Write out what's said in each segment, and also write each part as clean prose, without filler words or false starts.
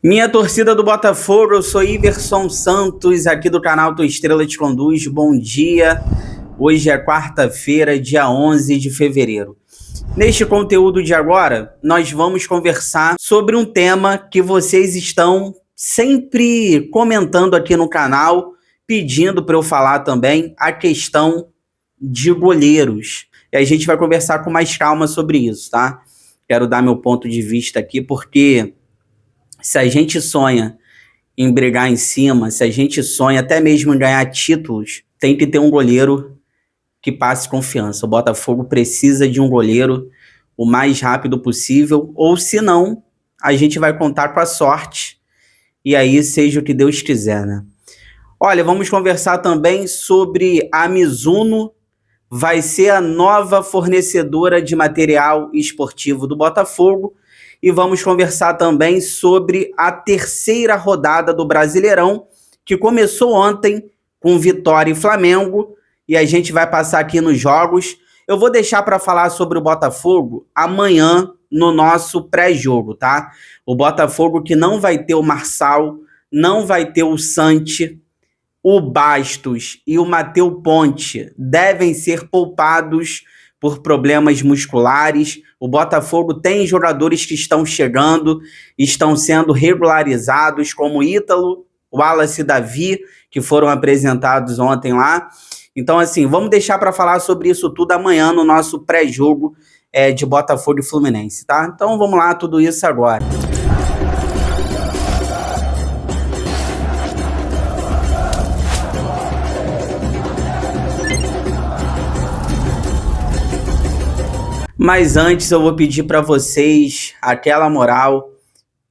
Minha torcida do Botafogo, eu sou Iverson Santos, aqui do canal Tua Estrela Te Conduz. Bom dia, hoje é quarta-feira, dia 11 de fevereiro. Neste conteúdo de agora, nós vamos conversar sobre um tema que vocês estão sempre comentando aqui no canal, pedindo para eu falar também, a questão de goleiros. E a gente vai conversar com mais calma sobre isso, tá? Quero dar meu ponto de vista aqui, porque se a gente sonha em brigar em cima, se a gente sonha até mesmo em ganhar títulos, tem que ter um goleiro que passe confiança. O Botafogo precisa de um goleiro o mais rápido possível, ou se não, a gente vai contar com a sorte, e aí seja o que Deus quiser, né? Olha, vamos conversar também sobre a Mizuno, vai ser a nova fornecedora de material esportivo do Botafogo, e vamos conversar também sobre a terceira rodada do Brasileirão, que começou ontem com Vitória e Flamengo, e a gente vai passar aqui nos jogos. Eu vou deixar para falar sobre o Botafogo amanhã no nosso pré-jogo, tá? O Botafogo que não vai ter o Marçal, não vai ter o Santi, o Bastos e o Matheus Ponte devem ser poupados por problemas musculares. O Botafogo tem jogadores que estão chegando, estão sendo regularizados, como Ítalo, Wallace e Davi, que foram apresentados ontem lá. Então, assim, vamos deixar para falar sobre isso tudo amanhã no nosso pré-jogo de Botafogo e Fluminense, tá? Então, vamos lá, tudo isso agora. Mas antes eu vou pedir para vocês aquela moral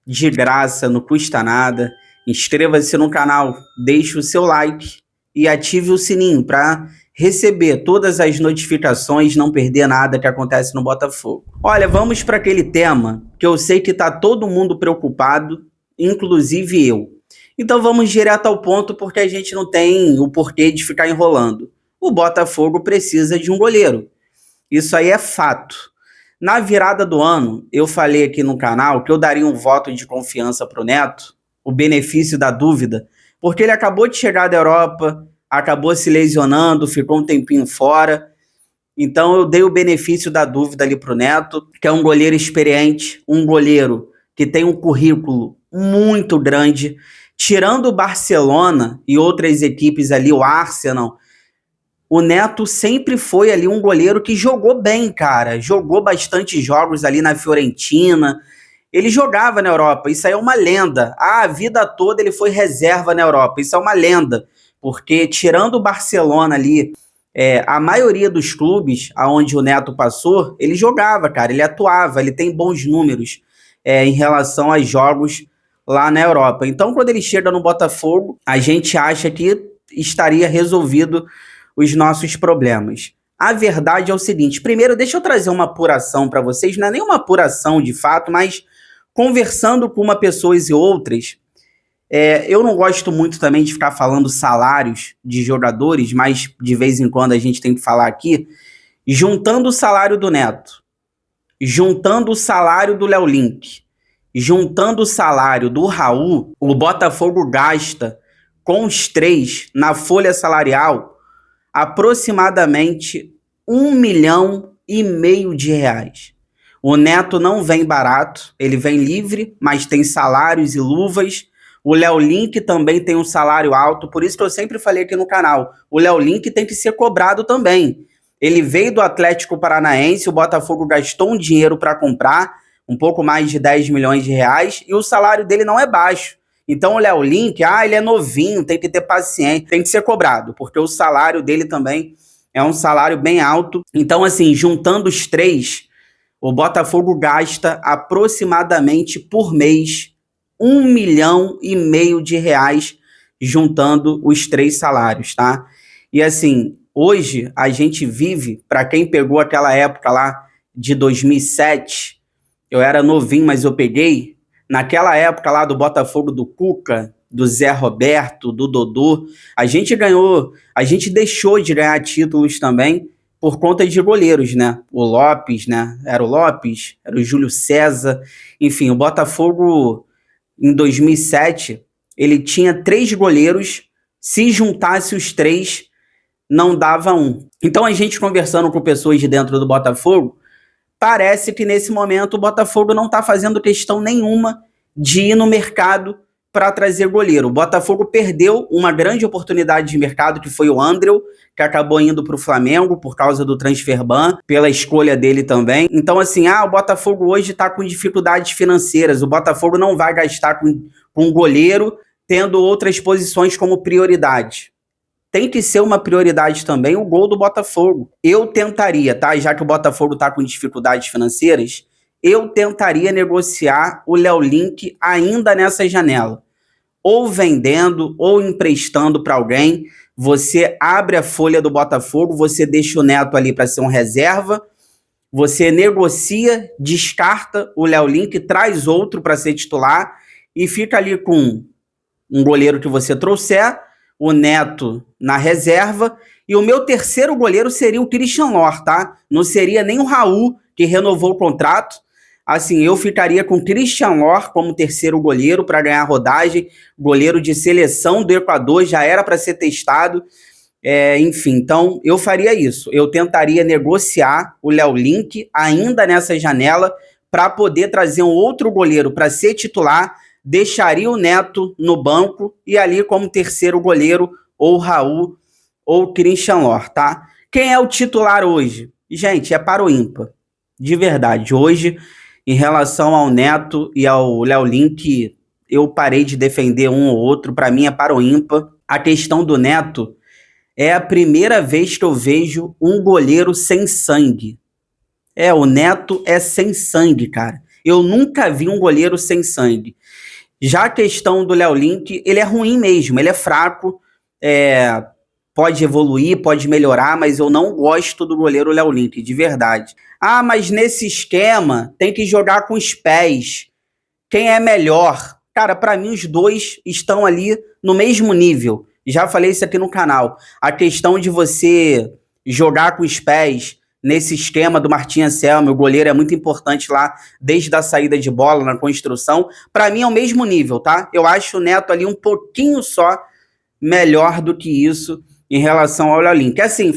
de graça, não custa nada. Inscreva-se no canal, deixe o seu like e ative o sininho para receber todas as notificações, não perder nada que acontece no Botafogo. Olha, vamos para aquele tema que eu sei que está todo mundo preocupado, inclusive eu. Então vamos direto ao ponto, porque a gente não tem o porquê de ficar enrolando. O Botafogo precisa de um goleiro. Isso aí é fato. Na virada do ano, eu falei aqui no canal que eu daria um voto de confiança para o Neto, o benefício da dúvida, porque ele acabou de chegar da Europa, acabou se lesionando, ficou um tempinho fora. Então eu dei o benefício da dúvida ali para o Neto, que é um goleiro experiente, um goleiro que tem um currículo muito grande. Tirando o Barcelona e outras equipes ali, o Arsenal, o Neto sempre foi ali um goleiro que jogou bem, cara. Jogou bastante jogos ali na Fiorentina. Ele jogava na Europa. Isso aí é uma lenda. A vida toda ele foi reserva na Europa. Isso é uma lenda. Porque tirando o Barcelona ali, a maioria dos clubes aonde o Neto passou, ele jogava, cara. Ele atuava. Ele tem bons números em relação aos jogos lá na Europa. Então, quando ele chega no Botafogo, a gente acha que estaria resolvido os nossos problemas. A verdade é o seguinte, primeiro deixa eu trazer uma apuração para vocês, não é nem uma apuração de fato, mas conversando com uma pessoas e outras, eu não gosto muito também de ficar falando salários de jogadores, mas de vez em quando a gente tem que falar aqui, juntando o salário do Neto, juntando o salário do Léo Link, juntando o salário do Raul, o Botafogo gasta com os três na folha salarial aproximadamente R$1,5 milhão de reais. O Neto não vem barato, ele vem livre, mas tem salários e luvas. O Léo Link também tem um salário alto, por isso que eu sempre falei aqui no canal, o Léo Link tem que ser cobrado também. Ele veio do Atlético Paranaense, o Botafogo gastou um dinheiro para comprar, um pouco mais de R$10 milhões, e o salário dele não é baixo. Então o Léo Link, ele é novinho, tem que ter paciência, tem que ser cobrado, porque o salário dele também é um salário bem alto. Então, assim, juntando os três, o Botafogo gasta aproximadamente por mês R$1,5 milhão de reais, juntando os três salários, tá? E assim, hoje a gente vive, para quem pegou aquela época lá de 2007, eu era novinho, mas eu peguei, naquela época lá do Botafogo do Cuca, do Zé Roberto, do Dodô, a gente deixou de ganhar títulos também por conta de goleiros, né? O Lopes, né? Era o Lopes, era o Júlio César, enfim, o Botafogo em 2007, ele tinha 3 goleiros, se juntasse os 3, não dava 1. Então a gente conversando com pessoas de dentro do Botafogo, parece que nesse momento o Botafogo não está fazendo questão nenhuma de ir no mercado para trazer goleiro. O Botafogo perdeu uma grande oportunidade de mercado, que foi o Andreu, que acabou indo para o Flamengo por causa do transfer ban, pela escolha dele também. Então, assim, o Botafogo hoje está com dificuldades financeiras. O Botafogo não vai gastar com goleiro, tendo outras posições como prioridade. Tem que ser uma prioridade também o gol do Botafogo. Eu tentaria, tá? Já que o Botafogo está com dificuldades financeiras, eu tentaria negociar o Léo Link ainda nessa janela. Ou vendendo, ou emprestando para alguém. Você abre a folha do Botafogo, você deixa o Neto ali para ser um reserva, você negocia, descarta o Léo Link, traz outro para ser titular e fica ali com um goleiro que você trouxer, o Neto na reserva, e o meu terceiro goleiro seria o Christian Lor, tá? Não seria nem o Raul, que renovou o contrato. Assim, eu ficaria com Christian Lor como terceiro goleiro para ganhar rodagem, goleiro de seleção do Equador, já era para ser testado. Enfim, então eu faria isso. Eu tentaria negociar o Léo Link ainda nessa janela para poder trazer um outro goleiro para ser titular, deixaria o Neto no banco e ali como terceiro goleiro ou Raul ou Christian Lor, tá? Quem é o titular hoje? Gente, é para o ímpar. De verdade, hoje, em relação ao Neto e ao Léo Link, eu parei de defender um ou outro, para mim é para o ímpar. A questão do Neto é a primeira vez que eu vejo um goleiro sem sangue. O Neto é sem sangue, cara. Eu nunca vi um goleiro sem sangue. Já a questão do Léo Link, ele é ruim mesmo, ele é fraco, pode evoluir, pode melhorar, mas eu não gosto do goleiro Léo Link, de verdade. Mas nesse esquema tem que jogar com os pés. Quem é melhor? Cara, para mim os dois estão ali no mesmo nível. Já falei isso aqui no canal. A questão de você jogar com os pés nesse esquema do Martim Anselmi, o goleiro é muito importante lá, desde a saída de bola, na construção. Para mim é o mesmo nível, tá? Eu acho o Neto ali um pouquinho só melhor do que isso em relação ao Léo Link. Assim,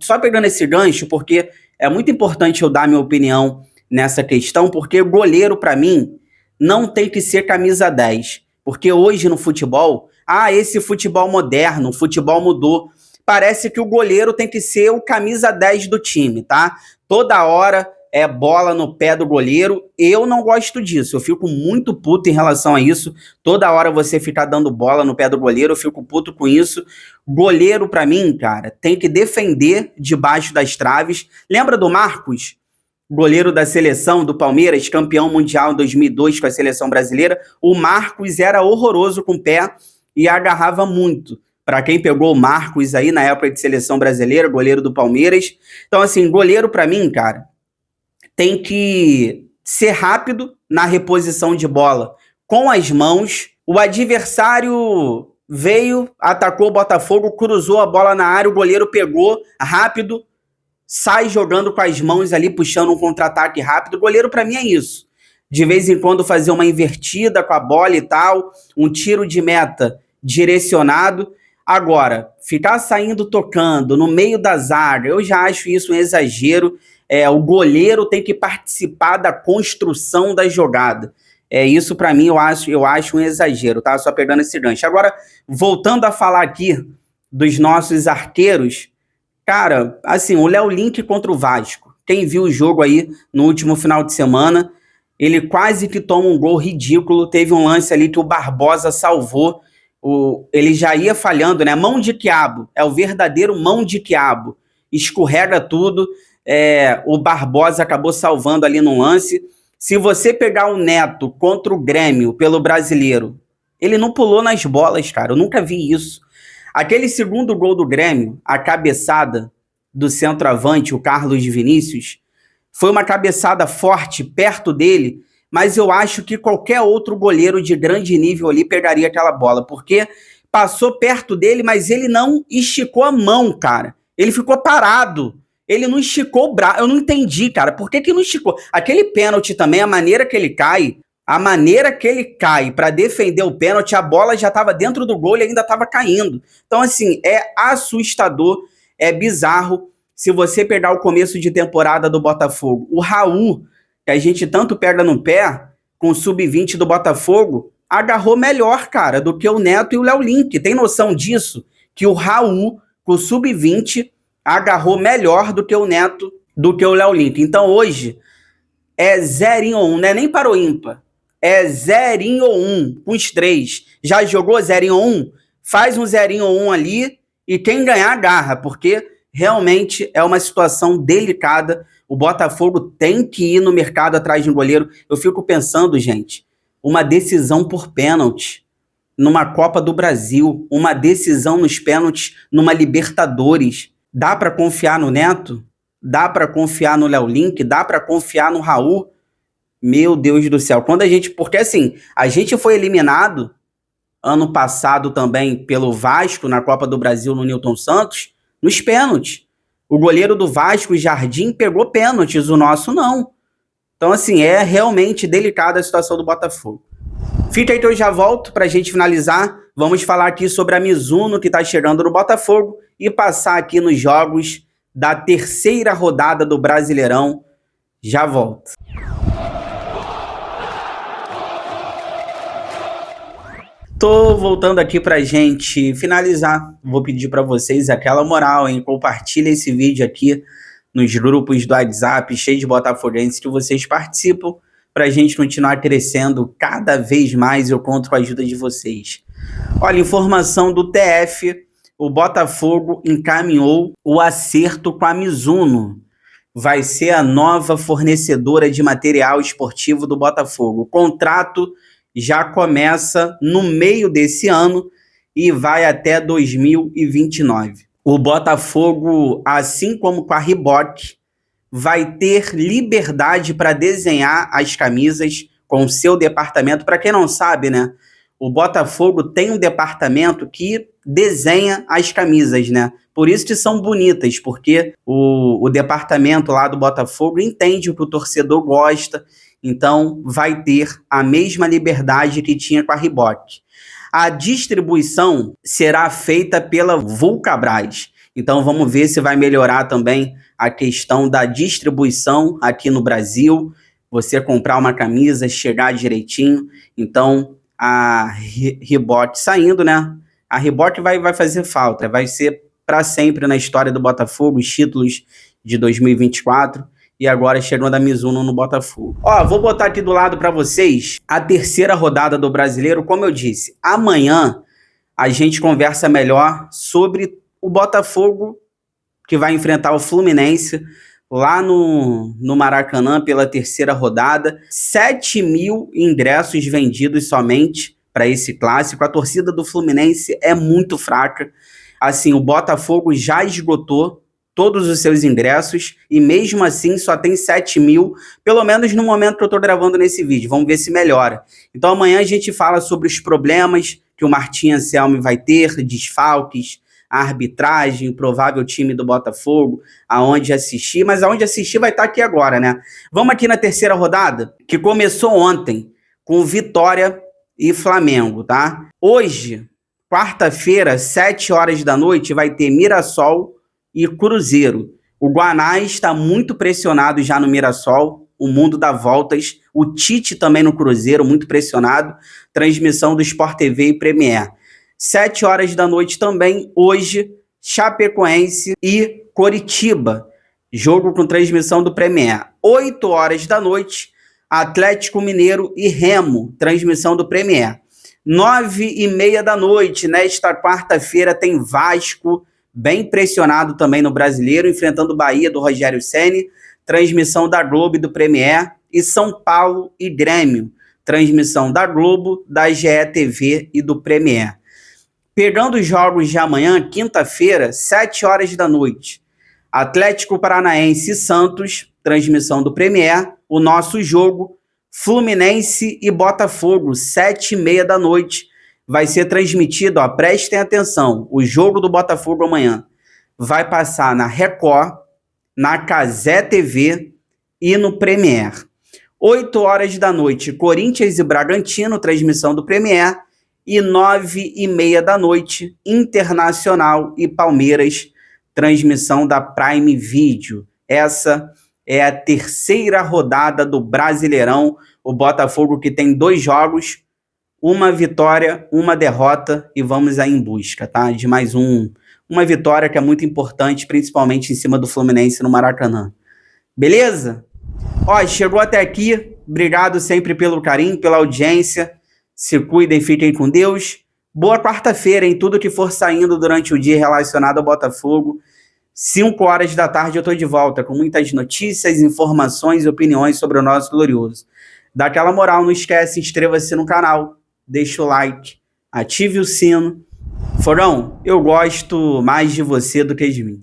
só pegando esse gancho, porque é muito importante eu dar minha opinião nessa questão, porque goleiro, para mim, não tem que ser camisa 10. Porque hoje no futebol, esse futebol moderno, o futebol mudou. Parece que o goleiro tem que ser o camisa 10 do time, tá? Toda hora é bola no pé do goleiro. Eu não gosto disso, eu fico muito puto em relação a isso. Toda hora você ficar dando bola no pé do goleiro, eu fico puto com isso. Goleiro, pra mim, cara, tem que defender debaixo das traves. Lembra do Marcos? Goleiro da seleção do Palmeiras, campeão mundial em 2002 com a seleção brasileira. O Marcos era horroroso com o pé e agarrava muito. Para quem pegou o Marcos aí na época de seleção brasileira, goleiro do Palmeiras. Então, assim, goleiro para mim, cara, tem que ser rápido na reposição de bola com as mãos. O adversário veio, atacou o Botafogo, cruzou a bola na área, o goleiro pegou rápido, sai jogando com as mãos ali, puxando um contra-ataque rápido. O goleiro para mim é isso. De vez em quando fazer uma invertida com a bola e tal, um tiro de meta direcionado. Agora, ficar saindo tocando no meio da zaga, eu já acho isso um exagero. O goleiro tem que participar da construção da jogada. Isso para mim eu acho um exagero, tá? Só pegando esse gancho. Agora, voltando a falar aqui dos nossos arqueiros, cara, assim, o Léo Link contra o Vasco. Quem viu o jogo aí no último final de semana, ele quase que toma um gol ridículo. Teve um lance ali que o Barbosa salvou. Ele já ia falhando, né? Mão de quiabo, é o verdadeiro mão de quiabo. Escorrega tudo. O Barbosa acabou salvando ali no lance. Se você pegar o Neto contra o Grêmio pelo Brasileiro, ele não pulou nas bolas, cara. Eu nunca vi isso. Aquele segundo gol do Grêmio, a cabeçada do centroavante, o Carlos Vinícius, foi uma cabeçada forte perto dele, mas eu acho que qualquer outro goleiro de grande nível ali pegaria aquela bola, porque passou perto dele, mas ele não esticou a mão, cara. Ele ficou parado. Ele não esticou o braço. Eu não entendi, cara. Por que não esticou? Aquele pênalti também, a maneira que ele cai, A maneira que ele cai para defender o pênalti, a bola já estava dentro do gol e ainda estava caindo. Então, assim, é assustador, é bizarro. Se você pegar o começo de temporada do Botafogo, o Raul, que a gente tanto pega no pé, com o sub-20 do Botafogo, agarrou melhor, cara, do que o Neto e o Léo Link. Tem noção disso? Que o Raul, com o sub-20, agarrou melhor do que o Neto, do que o Léo Link. Então, hoje, é 0 ou 1, não é nem para o ímpar. É 0 ou 1, com os 3. Já jogou 0 ou 1? Faz um 0 ou 1 ali e quem ganhar, agarra, porque realmente é uma situação delicada. O Botafogo tem que ir no mercado atrás de um goleiro. Eu fico pensando, gente, uma decisão por pênalti numa Copa do Brasil, uma decisão nos pênaltis numa Libertadores. Dá para confiar no Neto? Dá para confiar no Léo Link? Dá para confiar no Raul? Meu Deus do céu. Porque assim, a gente foi eliminado ano passado também pelo Vasco na Copa do Brasil no Newton Santos, nos pênaltis. O goleiro do Vasco, Jardim, pegou pênaltis, o nosso não. Então assim, é realmente delicada a situação do Botafogo. Fica aí que eu já volto para a gente finalizar. Vamos falar aqui sobre a Mizuno que está chegando no Botafogo e passar aqui nos jogos da terceira rodada do Brasileirão. Já volto. Tô voltando aqui pra gente finalizar. Vou pedir para vocês aquela moral, hein? Compartilha esse vídeo aqui nos grupos do WhatsApp, cheio de botafoguenses que vocês participam, pra gente continuar crescendo cada vez mais. Eu conto com a ajuda de vocês. Olha, informação do TF, o Botafogo encaminhou o acerto com a Mizuno. Vai ser a nova fornecedora de material esportivo do Botafogo. O contrato já começa no meio desse ano e vai até 2029. O Botafogo, assim como com a Reebok, vai ter liberdade para desenhar as camisas com o seu departamento. Para quem não sabe, né? O Botafogo tem um departamento que desenha as camisas, né? Por isso que são bonitas, porque o departamento lá do Botafogo entende o que o torcedor gosta. Então, vai ter a mesma liberdade que tinha com a Reebok. A distribuição será feita pela Vulcabras. Então, vamos ver se vai melhorar também a questão da distribuição aqui no Brasil. Você comprar uma camisa, chegar direitinho. Então, a Reebok saindo, né? A Reebok vai fazer falta. Vai ser para sempre na história do Botafogo, os títulos de 2024. E agora chegando a Mizuno no Botafogo. Ó, vou botar aqui do lado para vocês a terceira rodada do Brasileiro. Como eu disse, amanhã a gente conversa melhor sobre o Botafogo, que vai enfrentar o Fluminense lá no Maracanã pela terceira rodada. 7 mil ingressos vendidos somente para esse clássico. A torcida do Fluminense é muito fraca. Assim, o Botafogo já esgotou todos os seus ingressos e mesmo assim só tem 7 mil, pelo menos no momento que eu estou gravando nesse vídeo. Vamos ver se melhora. Então amanhã a gente fala sobre os problemas que o Martim Anselmi vai ter, desfalques, a arbitragem, o provável time do Botafogo, aonde assistir, mas aonde assistir vai estar aqui agora, né? Vamos aqui na terceira rodada, que começou ontem, com Vitória e Flamengo, tá? Hoje, quarta-feira, 7 horas da noite, vai ter Mirassol e Cruzeiro. O Guanás está muito pressionado já no Mirassol, o mundo dá voltas. O Tite também no Cruzeiro, muito pressionado. Transmissão do Sport TV e Premier. 7 horas da noite também, hoje, Chapecoense e Coritiba. Jogo com transmissão do Premier. 8 horas da noite, Atlético Mineiro e Remo, transmissão do Premier. 9h30 da noite, nesta quarta-feira, tem Vasco, bem pressionado também no Brasileiro, enfrentando o Bahia do Rogério Ceni, transmissão da Globo e do Premier, e São Paulo e Grêmio, transmissão da Globo, da GE TV e do Premier. Pegando os jogos de amanhã, quinta-feira, 7 horas da noite, Atlético Paranaense e Santos, transmissão do Premier, o nosso jogo, Fluminense e Botafogo, 7h30 da noite, vai ser transmitido, ó, prestem atenção, o jogo do Botafogo amanhã vai passar na Record, na Cazé TV e no Premier. 8 horas da noite, Corinthians e Bragantino, transmissão do Premier. E 9h30 da noite, Internacional e Palmeiras, transmissão da Prime Video. Essa é a terceira rodada do Brasileirão. O Botafogo que tem 2 jogos, uma vitória, uma derrota, e vamos aí em busca, tá? De mais uma vitória que é muito importante, principalmente em cima do Fluminense no Maracanã. Beleza? Ó, chegou até aqui, obrigado sempre pelo carinho, pela audiência. Se cuidem, fiquem com Deus. Boa quarta-feira em tudo que for saindo durante o dia relacionado ao Botafogo. 5 horas da tarde eu tô de volta com muitas notícias, informações e opiniões sobre o nosso glorioso. Dá aquela moral, não esquece, inscreva-se no canal, deixa o like, ative o sino. Forão, eu gosto mais de você do que de mim.